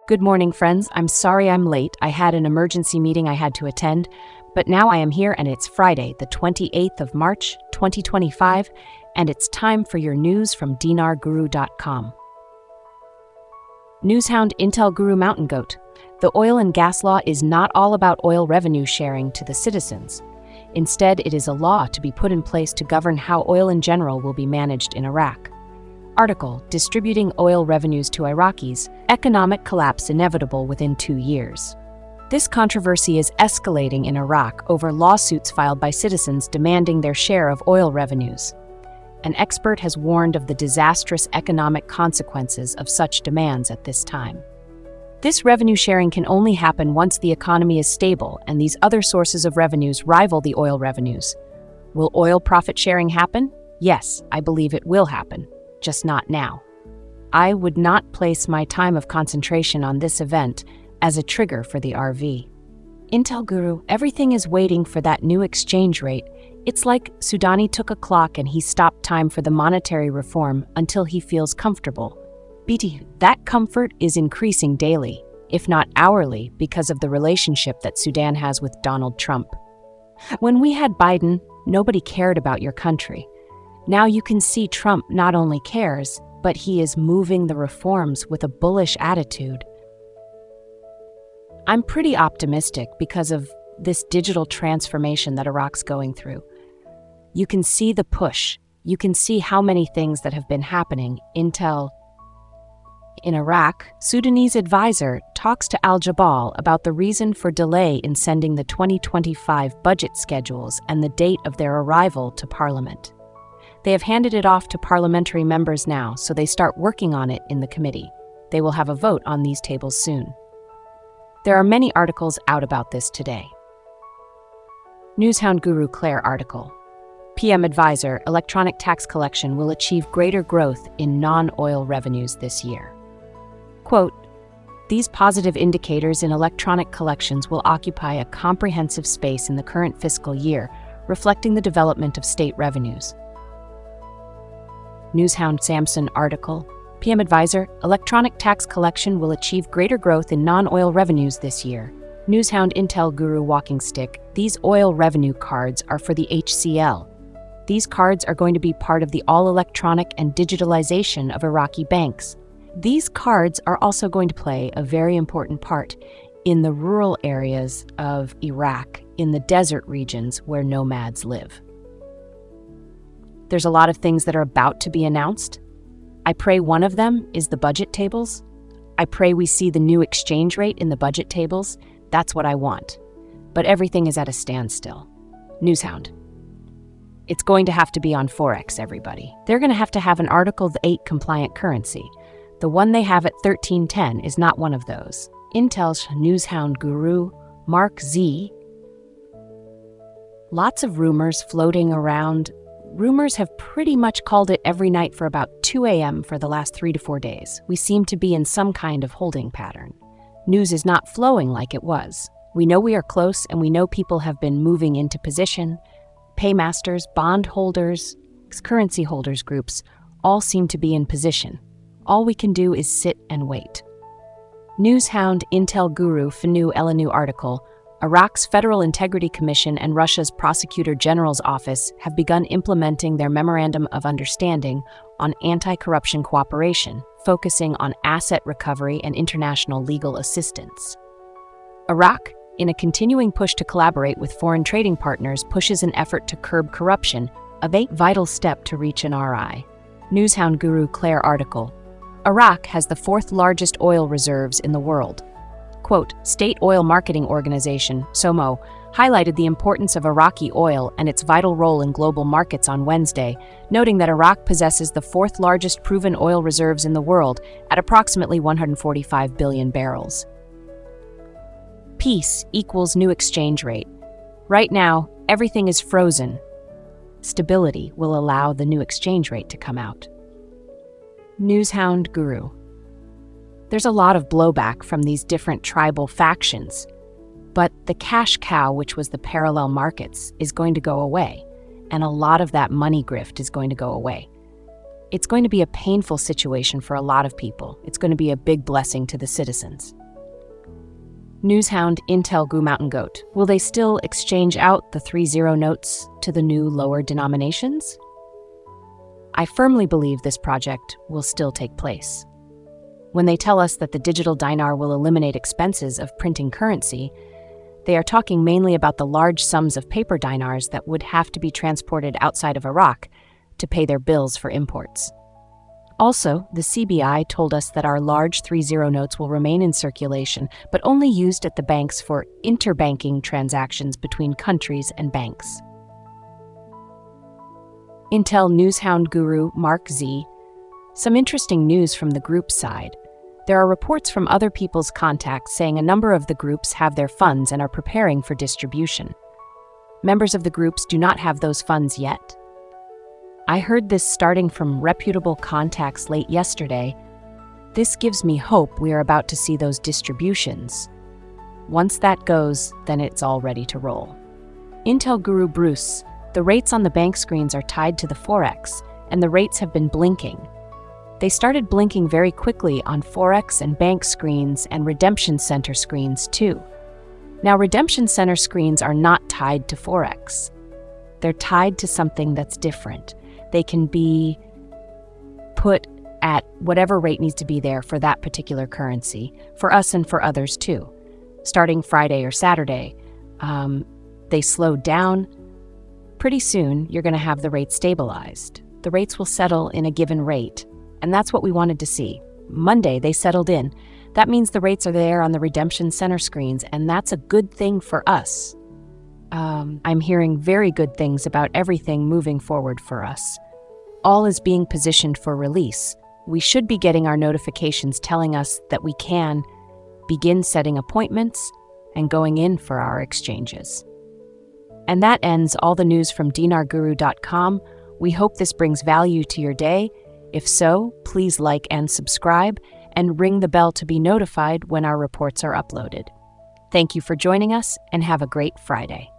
Good morning, friends. I'm sorry I'm late. I had an emergency meeting I had to attend, but now I am here and it's Friday, the 28th of March, 2025, and it's time for your news from dinarguru.com. Newshound Intel Guru Mountain Goat. The oil and gas law is not all about oil revenue sharing to the citizens. Instead, it is a law to be put in place to govern how oil in general will be managed in Iraq. Article: Distributing oil revenues to Iraqis, economic collapse inevitable within 2 years. This controversy is escalating in Iraq over lawsuits filed by citizens demanding their share of oil revenues. An expert has warned of the disastrous economic consequences of such demands at this time. This revenue sharing can only happen once the economy is stable and these other sources of revenues rival the oil revenues. Will oil profit sharing happen? Yes, I believe it will happen. Just not now. I would not place my time of concentration on this event as a trigger for the RV. Intel Guru, everything is waiting for that new exchange rate. It's like Sudani took a clock and he stopped time for the monetary reform until he feels comfortable. BT, that comfort is increasing daily, if not hourly, because of the relationship that Sudan has with Donald Trump. When we had Biden, nobody cared about your country. Now you can see Trump not only cares, but he is moving the reforms with a bullish attitude. I'm pretty optimistic because of this digital transformation that Iraq's going through. You can see the push. You can see how many things that have been happening. Intel in Iraq, Sudanese advisor talks to Al-Jabal about the reason for delay in sending the 2025 budget schedules and the date of their arrival to Parliament. They have handed it off to parliamentary members now, so they start working on it in the committee. They will have a vote on these tables soon. There are many articles out about this today. Newshound Guru Claire article. PM advisor, electronic tax collection will achieve greater growth in non-oil revenues this year. Quote, these positive indicators in electronic collections will occupy a comprehensive space in the current fiscal year, reflecting the development of state revenues. Newshound Samson article. PM advisor, electronic tax collection will achieve greater growth in non-oil revenues this year. Newshound Intel Guru walking stick. These oil revenue cards are for the HCL. These cards are going to be part of the all-electronic and digitalization of Iraqi banks. These cards are also going to play a very important part in the rural areas of Iraq, in the desert regions where nomads live. There's a lot of things that are about to be announced. I pray one of them is the budget tables. I pray we see the new exchange rate in the budget tables. That's what I want. But everything is at a standstill. Newshound. It's going to have to be on Forex, everybody. They're going to have an Article 8 compliant currency. The one they have at 1310 is not one of those. Intel's Newshound Guru, Mark Z. Lots of rumors floating around. Rumors have pretty much called it every night for about 2 a.m. for the last 3 to 4 days. We seem to be in some kind of holding pattern. News is not flowing like it was. We know we are close and we know people have been moving into position. Paymasters, bond holders, currency holders groups all seem to be in position. All we can do is sit and wait. Newshound Intel Guru Fanu Elanu article. Iraq's Federal Integrity Commission and Russia's Prosecutor General's Office have begun implementing their Memorandum of Understanding on anti-corruption cooperation, focusing on asset recovery and international legal assistance. Iraq, in a continuing push to collaborate with foreign trading partners, pushes an effort to curb corruption, a vital step to reach an RI. Newshound Guru Claire article. Iraq has the 4th largest oil reserves in the world. Quote, State Oil Marketing Organization, SOMO, highlighted the importance of Iraqi oil and its vital role in global markets on Wednesday, noting that Iraq possesses the 4th largest proven oil reserves in the world at approximately 145 billion barrels. Peace equals new exchange rate. Right now, everything is frozen. Stability will allow the new exchange rate to come out. Newshound Guru. There's a lot of blowback from these different tribal factions, but the cash cow, which was the parallel markets, is going to go away, and a lot of that money grift is going to go away. It's going to be a painful situation for a lot of people. It's going to be a big blessing to the citizens. Newshound Intel Gu Mountain Goat. Will they still exchange out the 3-0 notes to the new lower denominations? I firmly believe this project will still take place. When they tell us that the digital dinar will eliminate expenses of printing currency, they are talking mainly about the large sums of paper dinars that would have to be transported outside of Iraq to pay their bills for imports. Also, the CBI told us that our large 3-0 notes will remain in circulation, but only used at the banks for interbanking transactions between countries and banks. Intel Newshound Guru Mark Z. Some interesting news from the group side. There are reports from other people's contacts saying a number of the groups have their funds and are preparing for distribution. Members of the groups do not have those funds yet. I heard this starting from reputable contacts late yesterday. This gives me hope we are about to see those distributions. Once that goes, then it's all ready to roll. Intel Guru Bruce, the rates on the bank screens are tied to the Forex, and the rates have been blinking. They started blinking very quickly on Forex and bank screens and Redemption Center screens too. Now, Redemption Center screens are not tied to Forex. They're tied to something that's different. They can be put at whatever rate needs to be there for that particular currency, for us and for others too. Starting Friday or Saturday, they slowed down. Pretty soon, you're going to have the rate stabilized. The rates will settle in a given rate, and that's what we wanted to see. Monday, they settled in. That means the rates are there on the Redemption Center screens, and that's a good thing for us. I'm hearing very good things about everything moving forward for us. All is being positioned for release. We should be getting our notifications telling us that we can begin setting appointments and going in for our exchanges. And that ends all the news from dinarguru.com. We hope this brings value to your day. If so, please like and subscribe and ring the bell to be notified when our reports are uploaded. Thank you for joining us and have a great Friday.